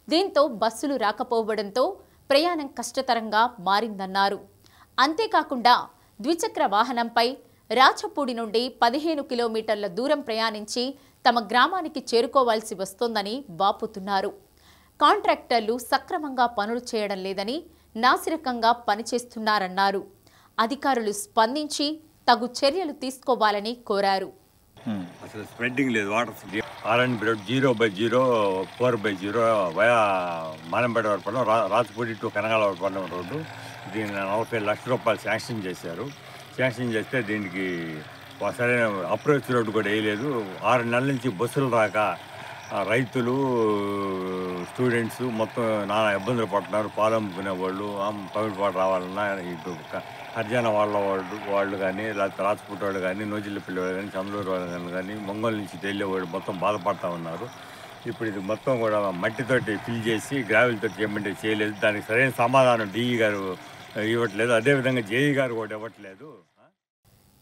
దీంతో బస్సులు రాకపోవడంతో ప్రయాణం కష్టతరంగా మారిందన్నారు. అంతేకాకుండా ద్విచక్ర వాహనంపై రాచపూడి నుండి 15 కిలోమీటర్ల దూరం ప్రయాణించి తమ గ్రామానికి చేరుకోవాల్సి వస్తోందని వాపోతున్నారు. కాంట్రాక్టర్లు సక్రమంగా పనులు చేయడం లేదని, నాసిరకంగా పనిచేస్తున్నారన్నారు. అధికారులు స్పందించి తగు చర్యలు తీసుకోవాలని కోరారు. అసలు స్ప్రెడ్డింగ్ లేదు. వాటర్ ఆర్ఎండ్ bridge 0/0 4/0 via Manampeta Varapallam Rachapudi to Kanagalavaripallam road. దీన్ని 40 లక్షల రూపాయలు శాంక్షన్ చేశారు. శాంక్షన్ చేస్తే దీనికి సరైన అప్రోచ్ రోడ్డు కూడా వేయలేదు. 6 నెలల నుంచి బస్సులు రాక రైతులు, స్టూడెంట్స్ మొత్తం నానా ఇబ్బందులు పడుతున్నారు. పాలు అమ్ముకునే వాళ్ళు, తమిళపాటు రావాలన్నా ఇటు హర్యానా వాళ్ళు కానీ, లేకపోతే రాజపూట్ వాళ్ళు కానీ, నూజిల్లపల్లి వాళ్ళు కానీ, చంద్రూరు వాళ్ళు కానీ, ఒంగోలు నుంచి వెళ్ళేవాళ్ళు మొత్తం బాధపడుతూ ఉన్నారు. ఇప్పుడు ఇది మొత్తం కూడా మట్టితోటి ఫిల్ చేసి గ్రావెల్తో చేయమంటే చేయలేదు. దానికి సరైన సమాధానం డిఈ గారు ఇవ్వట్లేదు, అదేవిధంగా జేఈ గారు కూడా ఇవ్వట్లేదు.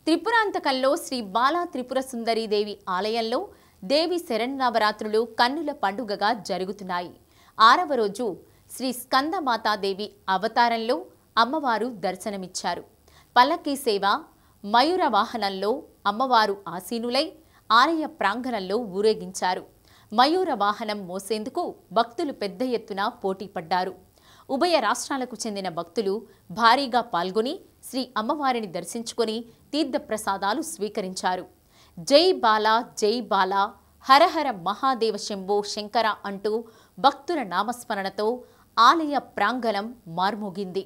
త్రిపురాంతకంలో శ్రీ బాలా త్రిపుర సుందరీదేవి ఆలయంలో దేవి శరన్నవరాత్రులు కన్నుల పండుగగా జరుగుతున్నాయి. 6వ రోజు శ్రీ స్కందమాతాదేవి అవతారంలో అమ్మవారు దర్శనమిచ్చారు. పల్లకీ సేవ, మయూర వాహనంలో అమ్మవారు ఆసీనులై ఆలయ ప్రాంగణంలో ఊరేగించారు. మయూర వాహనం మోసేందుకు భక్తులు పెద్ద ఎత్తున పోటీపడ్డారు. ఉభయ రాష్ట్రాలకు చెందిన భక్తులు భారీగా పాల్గొని శ్రీ అమ్మవారిని దర్శించుకొని తీర్థప్రసాదాలు స్వీకరించారు. జై బాలా జై బాలా, హరహర మహాదేవ శంభో శంకర అంటూ భక్తుల నామస్మరణతో ఆలయ ప్రాంగణం మార్మోగింది.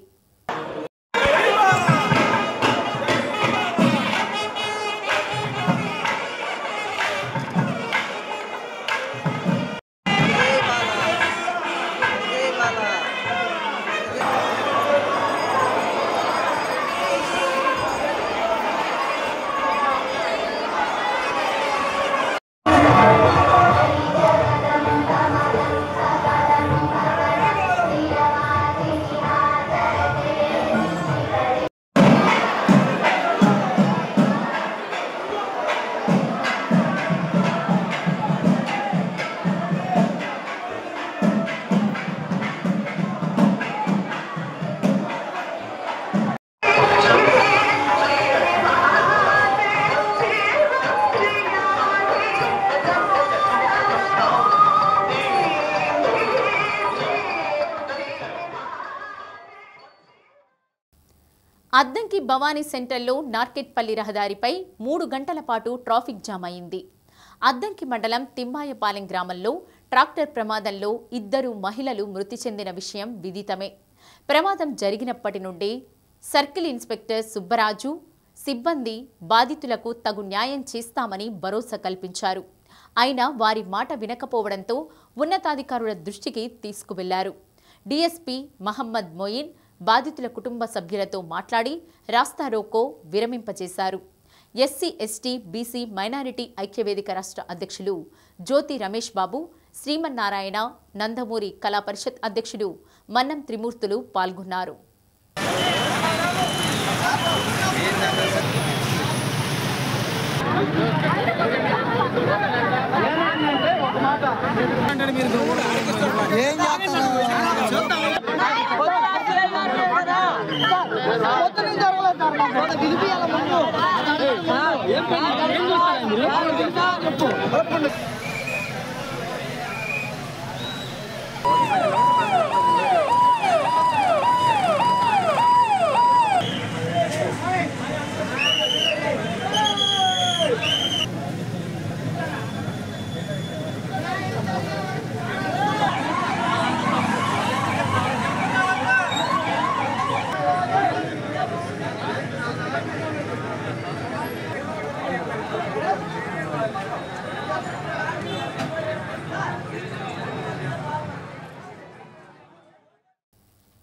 అద్దంకి భవానీ సెంటర్లో నార్కెట్పల్లి రహదారిపై 3 గంటల పాటు ట్రాఫిక్ జామ్ అయింది. అద్దంకి మండలం తిమ్మాయపాలెం గ్రామంలో ట్రాక్టర్ ప్రమాదంలో 2 మహిళలు మృతి చెందిన విషయం విదితమే. ప్రమాదం జరిగినప్పటి నుండి సర్కిల్ ఇన్స్పెక్టర్ సుబ్బరాజు సిబ్బంది బాధితులకు తగు న్యాయం చేస్తామని భరోసా కల్పించారు. అయినా వారి మాట వినకపోవడంతో ఉన్నతాధికారుల దృష్టికి తీసుకువెళ్లారు. డీఎస్పీ మహమ్మద్ మొయిన్ బాధితుల కుటుంబ సభ్యులతో మాట్లాడి రాస్తారోకో విరమింపజేశారు. ఎస్సీ ఎస్టీ బీసీ మైనారిటీ ఐక్యవేదిక రాష్ట్ర అధ్యక్షులు జ్యోతి రమేష్ బాబు, శ్రీమన్నారాయణ, నందమూరి కళా పరిషత్ అధ్యక్షుడు మన్నం త్రిమూర్తులు పాల్గొన్నారు.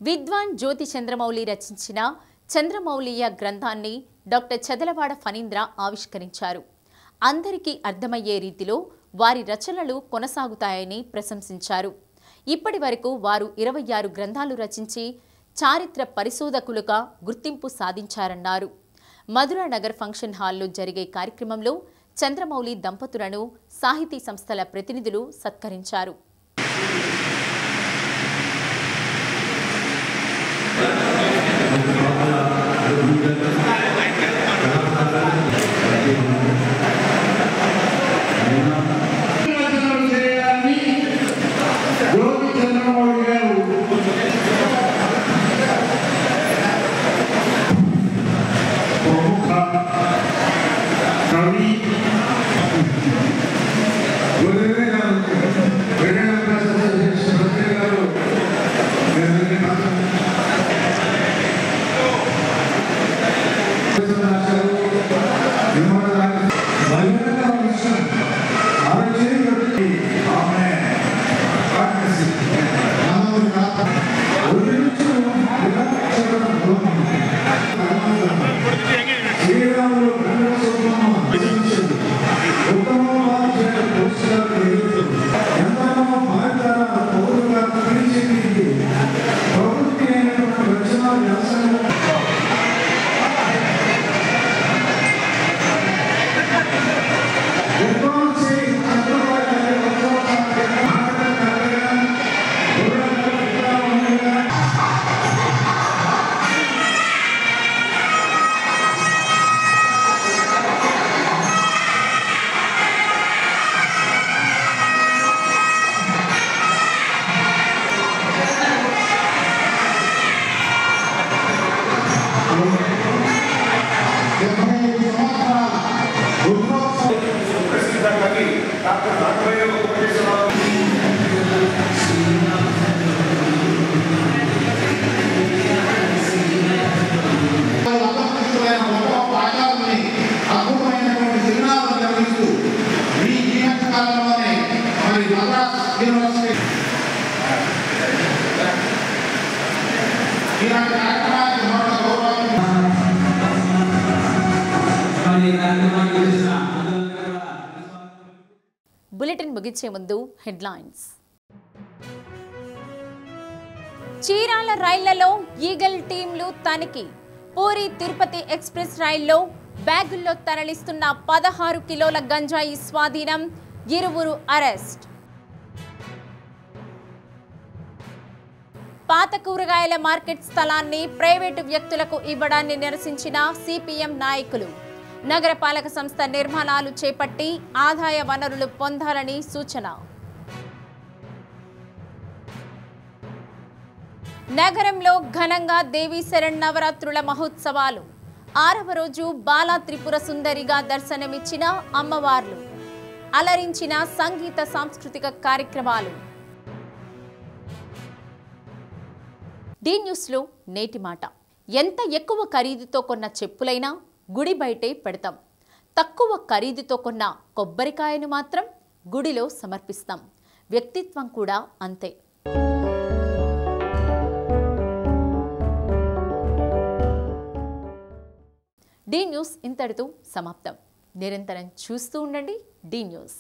విద్వాన్ జ్యోతి చంద్రమౌళి రచించిన చంద్రమౌళీయ గ్రంథాన్ని డాక్టర్ చదలవాడ ఫణీంద్ర ఆవిష్కరించారు. అందరికీ అర్థమయ్యే రీతిలో వారి రచనలు కొనసాగుతాయని ప్రశంసించారు. ఇప్పటి వరకు వారు 26 గ్రంథాలు రచించి చారిత్ర పరిశోధకులుగా గుర్తింపు సాధించారన్నారు. మధురా నగర్ ఫంక్షన్ హాల్లో జరిగే కార్యక్రమంలో చంద్రమౌళి దంపతులను సాహితీ సంస్థల ప్రతినిధులు సత్కరించారు. బులెటిన్ ముగించే ముందు హెడ్లైన్స్. చీరాల రైళ్లలో ఈగల్ టీంలు తనిఖీ. పూరి తిరుపతి ఎక్స్ప్రెస్ రైల్లో బ్యాగుల్లో తరలిస్తున్న 16 కిలోల గంజాయి స్వాధీనం, 2 అరెస్ట్. పాత కూరగాయల మార్కెట్ స్థలాన్ని ప్రైవేటు వ్యక్తులకు ఇవ్వడాన్ని నిరసించిన సిపిఎం నాయకులు. నగరపాలక సంస్థ నిర్మాణాలు చేపట్టి ఆదాయ వనరులు పొందాలని సూచన. నగరంలో ఘనంగా దేవీ శరన్నవరాత్రుల మహోత్సవాలు. 6వ రోజు బాలా త్రిపుర సుందరిగా దర్శనమిచ్చిన అమ్మవార్లు. అలరించిన సంగీత సాంస్కృతిక కార్యక్రమాలు. డి న్యూస్లో నేటి మాట. ఎంత ఎక్కువ ఖరీదుతో కొన్న చెప్పులైనా గుడి బయటే పెడతాం. తక్కువ ఖరీదుతో కొన్న కొబ్బరికాయను మాత్రం గుడిలో సమర్పిస్తాం. వ్యక్తిత్వం కూడా అంతే. డి న్యూస్ ఇంతటితో సమాప్తం. నిరంతరం చూస్తూ ఉండండి డి న్యూస్.